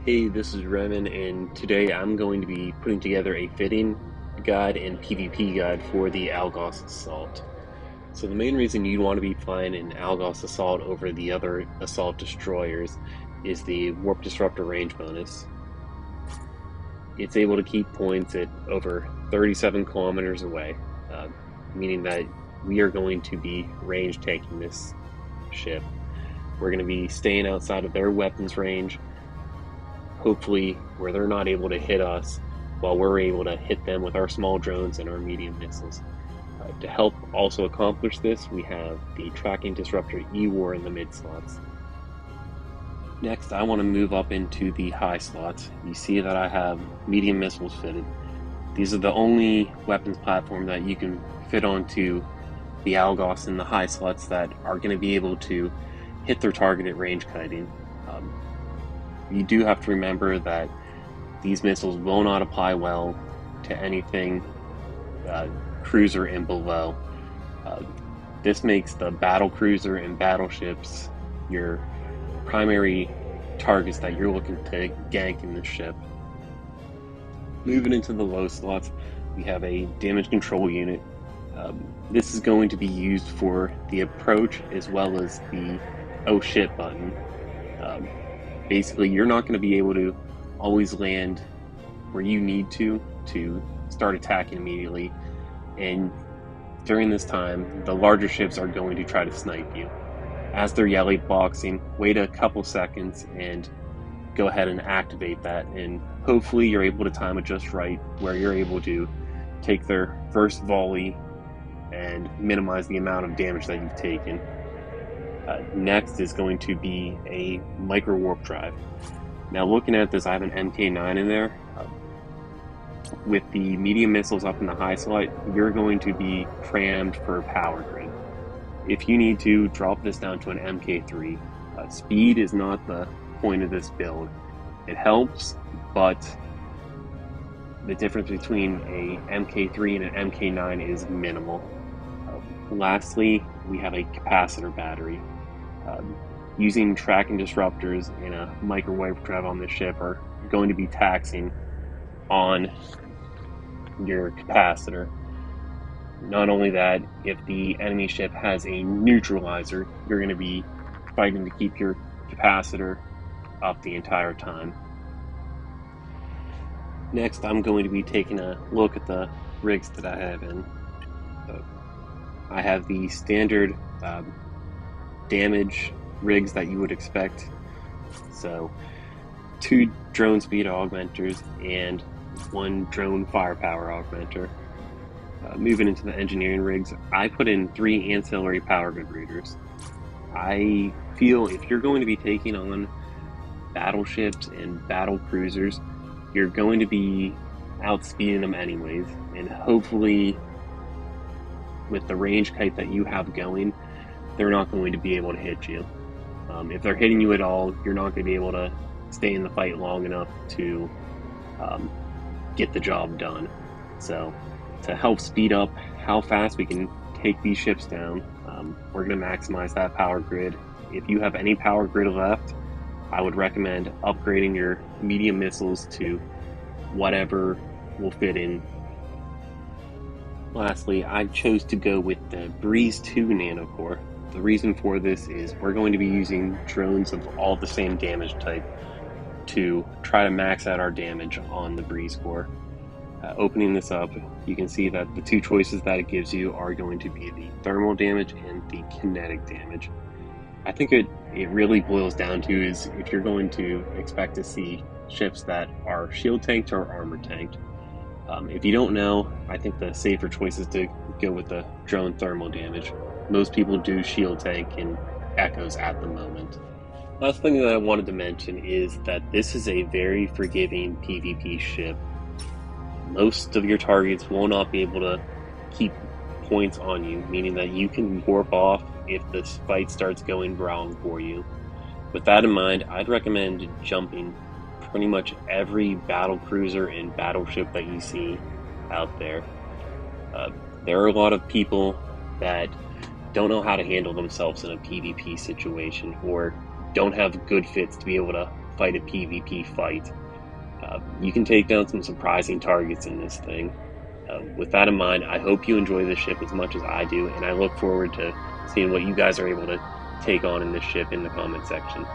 Hey, this is Remen, and today I'm going to be putting together a fitting guide and PvP guide for the Algos Assault. So the main reason you'd want to be flying an Algos Assault over the other Assault Destroyers is the Warp Disruptor range bonus. It's able to keep points at over 37 kilometers away, meaning that we are going to be range tanking this ship. We're going to be staying outside of their weapons range, hopefully where they're not able to hit us while we're able to hit them with our small drones and our medium missiles. To help also accomplish this, we have the Tracking Disruptor E-War in the mid slots. Next, I want to move up into the high slots. You see that I have medium missiles fitted. These are the only weapons platform that you can fit onto the Algos in the high slots that are going to be able to hit their target at range kiting. You do have to remember that these missiles will not apply well to anything cruiser and below. This makes the battle cruiser and battleships your primary targets that you're looking to gank in this ship. Moving into the low slots, we have a damage control unit. This is going to be used for the approach as well as the oh shit button. Basically, you're not going to be able to always land where you need to start attacking immediately, and during this time, the larger ships are going to try to snipe you. As they're yellow boxing, wait a couple seconds and go ahead and activate that, and hopefully you're able to time it just right where you're able to take their first volley and minimize the amount of damage that you've taken. Next is going to be a micro warp drive. Now looking at this, I have an MK9 in there. With the medium missiles up in the high slot, you're going to be crammed for power grid. If you need to, drop this down to an MK3. Speed is not the point of this build. It helps, but the difference between a MK3 and an MK9 is minimal. Lastly, we have a capacitor battery. Using tracking disruptors in a microwave drive on this ship are going to be taxing on your capacitor. Not only that, if the enemy ship has a neutralizer, you're going to be fighting to keep your capacitor up the entire time. Next, I'm going to be taking a look at the rigs that I have in. I have the standard damage rigs that you would expect. So 2 drone speed augmenters and 1 drone firepower augmenter. Moving into the engineering rigs, I put in 3 ancillary power grid readers. I feel if you're going to be taking on battleships and battle cruisers, you're going to be outspeeding them anyways, and hopefully with the range kite that you have going, they're not going to be able to hit you. If they're hitting you at all, you're not going to be able to stay in the fight long enough to get the job done. So to help speed up how fast we can take these ships down, we're going to maximize that power grid. If you have any power grid left, I would recommend upgrading your medium missiles to whatever will fit in. Lastly, I chose to go with the Breeze 2 nanocore. The reason for this is we're going to be using drones of all the same damage type to try to max out our damage on the Breeze core. Opening this up, you can see that the 2 choices that it gives you are going to be the thermal damage and the kinetic damage. I think it really boils down to is if you're going to expect to see ships that are shield tanked or armor tanked. If you don't know, I think the safer choice is to go with the drone thermal damage. Most people do shield tank and echoes at the moment. Last thing that I wanted to mention is that this is a very forgiving PvP ship. Most of your targets will not be able to keep points on you, meaning that you can warp off if the fight starts going wrong for you. With that in mind, I'd recommend jumping pretty much every battle cruiser and battleship that you see out there. There are a lot of people that don't know how to handle themselves in a PvP situation or don't have good fits to be able to fight a PvP fight. You can take down some surprising targets in this thing. With that in mind, I hope you enjoy this ship as much as I do, and I look forward to seeing what you guys are able to take on in this ship in the comment section.